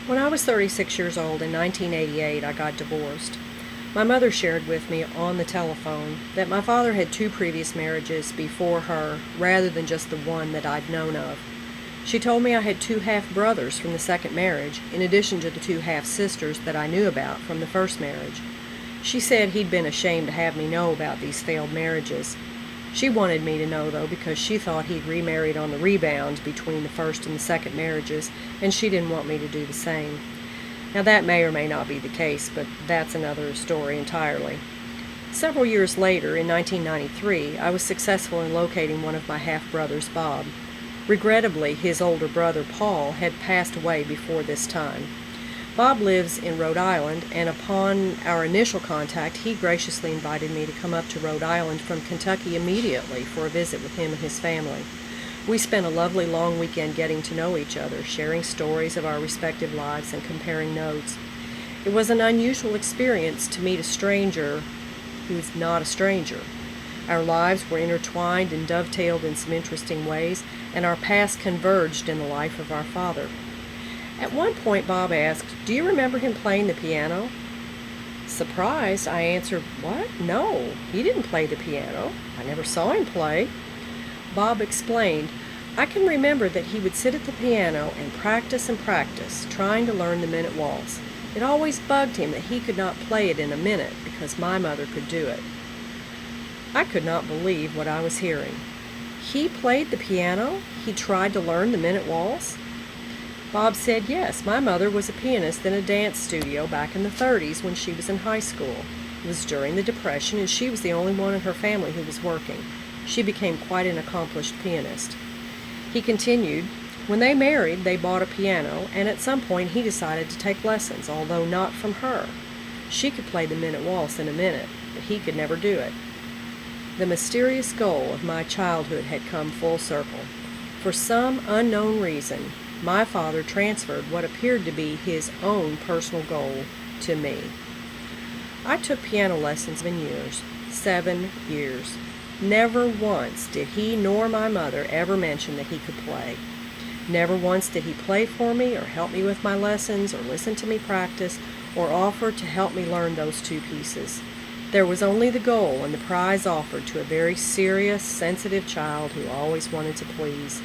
When I was 36 years old in 1988, I got divorced. My mother shared with me on the telephone that my father had two previous marriages before her rather than just the one that I'd known of. She told me I had two half-brothers from the second marriage, in addition to the two half-sisters that I knew about from the first marriage. She said he'd been ashamed to have me know about these failed marriages. She wanted me to know, though, because she thought he'd remarried on the rebound between the first and the second marriages, and she didn't want me to do the same. Now, that may or may not be the case, but that's another story entirely. Several years later, in 1993, I was successful in locating one of my half-brothers, Bob. Regrettably, his older brother, Paul, had passed away before this time. Bob lives in Rhode Island, and upon our initial contact, he graciously invited me to come up to Rhode Island from Kentucky immediately for a visit with him and his family. We spent a lovely long weekend getting to know each other, sharing stories of our respective lives and comparing notes. It was an unusual experience to meet a stranger who's not a stranger. Our lives were intertwined and dovetailed in some interesting ways, and our paths converged in the life of our father. At one point, Bob asked, "Do you remember him playing the piano?" Surprised, I answered, "What? No, he didn't play the piano. I never saw him play." Bob explained, "I can remember that he would sit at the piano and practice, trying to learn the Minute Waltz. It always bugged him that he could not play it in a minute because my mother could do it." I could not believe what I was hearing. He played the piano? He tried to learn the Minute Waltz? Bob said, "Yes, my mother was a pianist in a dance studio back in the 30s when she was in high school. It was during the Depression, and she was the only one in her family who was working. She became quite an accomplished pianist." He continued, "When they married, they bought a piano, and at some point he decided to take lessons, although not from her. She could play the Minute Waltz in a minute, but he could never do it." The mysterious goal of my childhood had come full circle. For some unknown reason, my father transferred what appeared to be his own personal goal to me. I took piano lessons for 7 years. Never once did he nor my mother ever mention that he could play. Never once did he play for me or help me with my lessons or listen to me practice or offer to help me learn those two pieces. There was only the goal and the prize offered to a very serious, sensitive child who always wanted to please.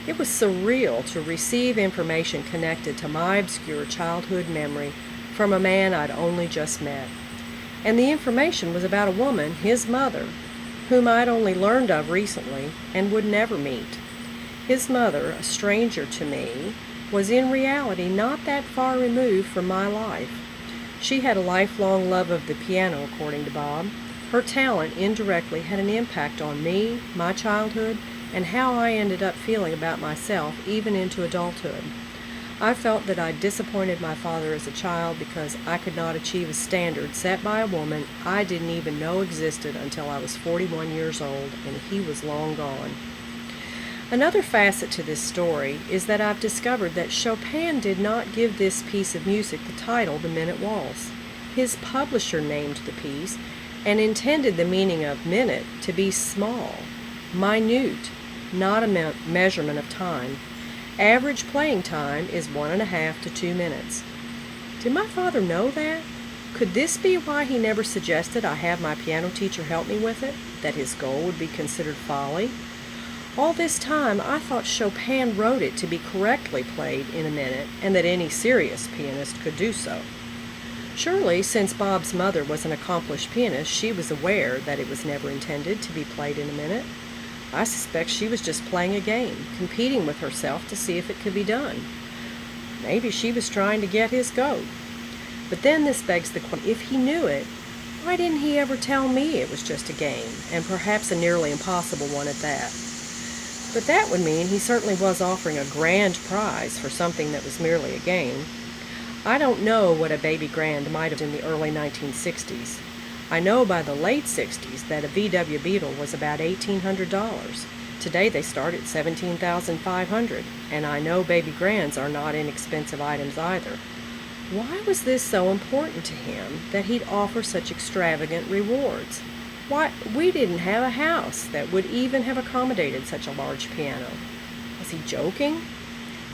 It was surreal to receive information connected to my obscure childhood memory from a man I'd only just met. And the information was about a woman, his mother, whom I'd only learned of recently and would never meet. His mother, a stranger to me, was in reality not that far removed from my life. She had a lifelong love of the piano, according to Bob. Her talent indirectly had an impact on me, my childhood, and how I ended up feeling about myself even into adulthood. I felt that I'd disappointed my father as a child because I could not achieve a standard set by a woman I didn't even know existed until I was 41 years old, and he was long gone. Another facet to this story is that I've discovered that Chopin did not give this piece of music the title The Minute Waltz. His publisher named the piece and intended the meaning of minute to be small, minute, not a measurement of time. Average playing time is 1.5 to 2 minutes. Did my father know that? Could this be why he never suggested I have my piano teacher help me with it? That his goal would be considered folly? All this time, I thought Chopin wrote it to be correctly played in a minute, and that any serious pianist could do so. Surely, since Bob's mother was an accomplished pianist, she was aware that it was never intended to be played in a minute. I suspect she was just playing a game, competing with herself to see if it could be done. Maybe she was trying to get his goat. But then this begs the question, if he knew it, why didn't he ever tell me it was just a game, and perhaps a nearly impossible one at that? But that would mean he certainly was offering a grand prize for something that was merely a game. I don't know what a baby grand might have been in the early 1960s. I know by the late 60s that a VW Beetle was about $1,800. Today they start at $17,500, and I know baby grands are not inexpensive items either. Why was this so important to him that he'd offer such extravagant rewards? Why, we didn't have a house that would even have accommodated such a large piano. Was he joking?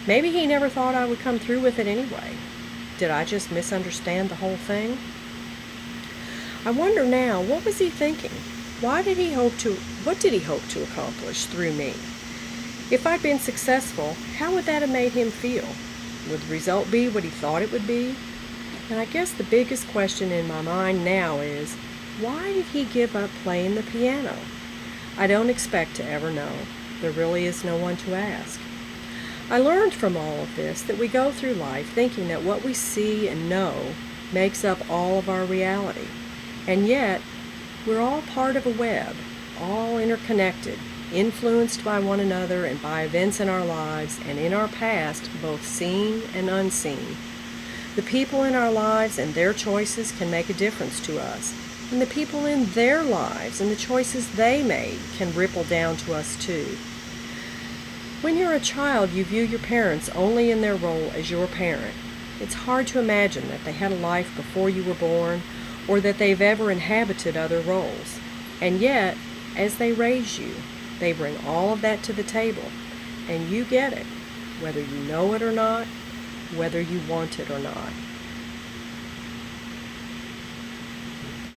Maybe he never thought I would come through with it anyway. Did I just misunderstand the whole thing? I wonder now, what was he thinking? What did he hope to accomplish through me? If I'd been successful, how would that have made him feel? Would the result be what he thought it would be? And I guess the biggest question in my mind now is, why did he give up playing the piano? I don't expect to ever know. There really is no one to ask. I learned from all of this that we go through life thinking that what we see and know makes up all of our reality. And yet, we're all part of a web, all interconnected, influenced by one another and by events in our lives and in our past, both seen and unseen. The people in our lives and their choices can make a difference to us, and the people in their lives and the choices they made can ripple down to us too. When you're a child, you view your parents only in their role as your parent. It's hard to imagine that they had a life before you were born, or that they've ever inhabited other roles. And yet, as they raise you, they bring all of that to the table, and you get it, whether you know it or not, whether you want it or not.